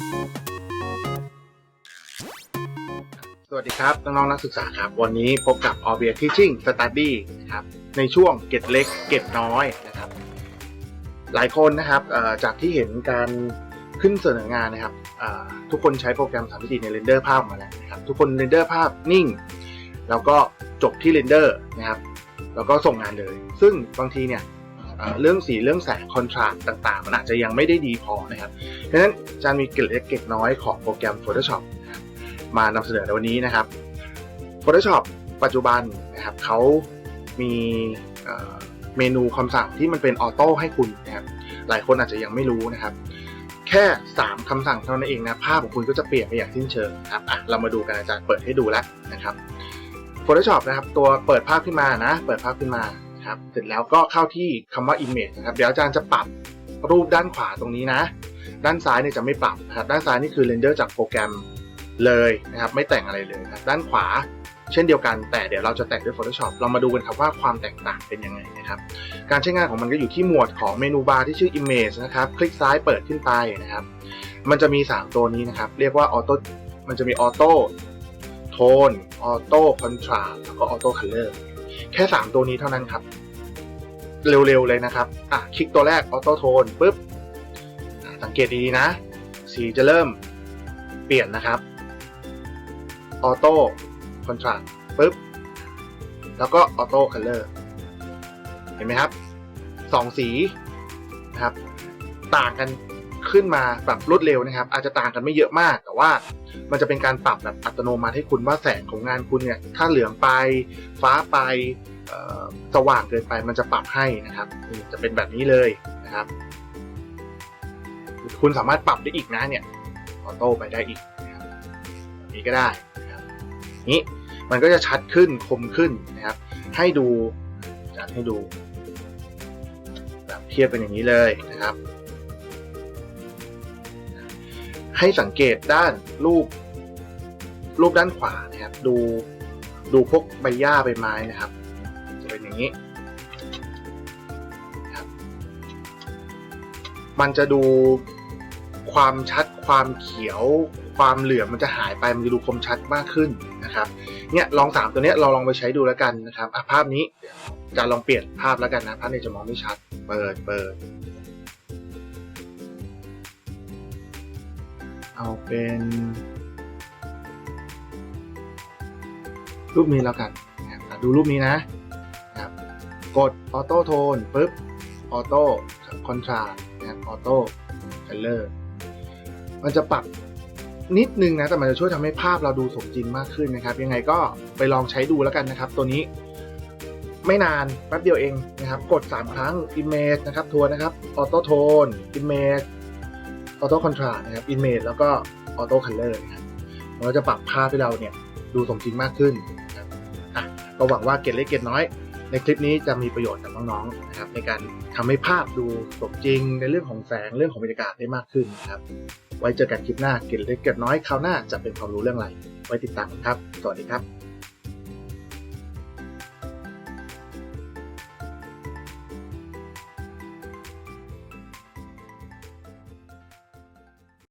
สวัสดีครับน้องๆนักศึกษาครับวันนี้พบกับ Orbea Teaching Study นะครับในช่วงเก็บเล็กเก็บน้อยนะครับหลายคนนะครับจากที่เห็นการขึ้นเสนองานนะครับทุกคนใช้โปรแกรม3มิติในเรนเดอร์ภาพมาแล้วนะครับทุกคนเรนเดอร์ภาพนิ่งแล้วก็จบที่เรนเดอร์นะครับแล้วก็ส่งงานเลยซึ่งบางทีเนี่ยเรื่องสีเรื่องแสงคอนทราสต์ต่างๆมันอาจจะยังไม่ได้ดีพอนะครับเพราะฉะนั้นอาจารย์มีเก็บเล็กเก็บน้อยของโปรแกรม Photoshopมานำเสนอในวันนี้นะครับ Photoshop ปัจจุบันนะครับเขามีเมนูคำสั่งที่มันเป็นออโต้ให้คุณนะครับหลายคนอาจจะยังไม่รู้นะครับแค่3คำสั่งเท่านั้นเองนะภาพของคุณก็จะเปลี่ยนไปอย่างสิ้นเชิงครับเรามาดูกันอาจารย์เปิดให้ดูแล้วนะครับ Photoshop นะครับตัวเปิดภาพขึ้นมานะเปิดภาพขึ้นมาครับเสร็จแล้วก็เข้าที่คำว่า Image นะครับเดี๋ยวอาจารย์จะปรับรูปด้านขวาตรงนี้นะด้านซ้ายเนี่ยจะไม่ปรับนะครับด้านซ้ายนี่คือเรนเดอร์จากโปรแกรมเลยนะครับไม่แต่งอะไรเลยนะด้านขวาเช่นเดียวกันแต่เดี๋ยวเราจะแต่งด้วย Photoshop เรามาดูกันครับว่าความแตกต่างเป็นยังไงนะครับการใช้งานของมันก็อยู่ที่หมวดของเมนูบาร์ที่ชื่อ Image นะครับคลิกซ้ายเปิดขึ้นไปนะครับมันจะมี3ตัวนี้นะครับเรียกว่าAutoมันจะมี Auto Tone Auto Contrast แล้วก็ Auto Color แค่3ตัวนี้เท่านั้นครับเร็วๆเลยนะครับคลิกตัวแรก Auto Tone ปุ๊บสังเกตดีๆนะสีจะเริ่มเปลี่ยนนะครับออโต้คอนทราสต์ปุ๊บแล้วก็ออโต้คัลเลอร์เห็นไหมครับ2สีนะครับต่างกันขึ้นมาแบบรวดเร็วนะครับอาจจะต่างกันไม่เยอะมากแต่ว่ามันจะเป็นการปรับแบบอัตโนมัติให้คุณว่าแสงของงานคุณเนี่ยถ้าเหลืองไปฟ้าไปสว่างเกินไปมันจะปรับให้นะครับจะเป็นแบบนี้เลยนะครับคุณสามารถปรับได้อีกนะเนี่ยออโต้ไปได้อีกแบบนี้ก็ได้นี้มันก็จะชัดขึ้นคมขึ้นนะครับให้ดูจัดให้ดูแบบเทียบเป็นอย่างนี้เลยนะครับให้สังเกตด้านรูปด้านขวานะครับดูพวกใบหญ้าใบไม้นะครับจะเป็นอย่างนี้ครับมันจะดูความชัดความเขียวความเหลืองมันจะหายไปมันจะดูคมชัดมากขึ้นนะครับเนี่ยลอง3ตัวนี้เราลองไปใช้ดูแล้วกันนะครับภาพนี้จะลองเปลี่ยนภาพแล้วกันนะภาพนี้จะมองไม่ชัดเปิดเอาเป็นรูปนี้แล้วกันนะครับดูรูปนี้นะครับกดออโต้โทนปุ๊บออโต้คอนทราสต์นะครับออโต้คัลเลอร์มันจะปรับนิดนึงนะแต่มันจะช่วยทำให้ภาพเราดูสมจริงมากขึ้นนะครับยังไงก็ไปลองใช้ดูแล้วกันนะครับตัวนี้ไม่นานแป๊บเดียวเองนะครับกด3ครั้ง Image นะครับทัวร์นะครับ Auto Tone Image Auto Contrast นะครับ Image แล้วก็ Auto Color นะครับมันก็จะปรับภาพให้เราเนี่ยดูสมจริงมากขึ้นนะครับก็หวังว่าเกร็ดเล็กเกร็ดน้อยในคลิปนี้จะมีประโยชน์กับน้องๆนะครับในการทำให้ภาพดูสมจริงในเรื่องของแสงเรื่องของบรรยากาศได้มากขึ้นนะครับไว้เจอกันคลิปหน้าเกร็ดเล็กเกร็ดน้อยคราวหน้าจะเป็นความรู้เรื่องอะไรไว้ติดตามครับสวัสดีครับ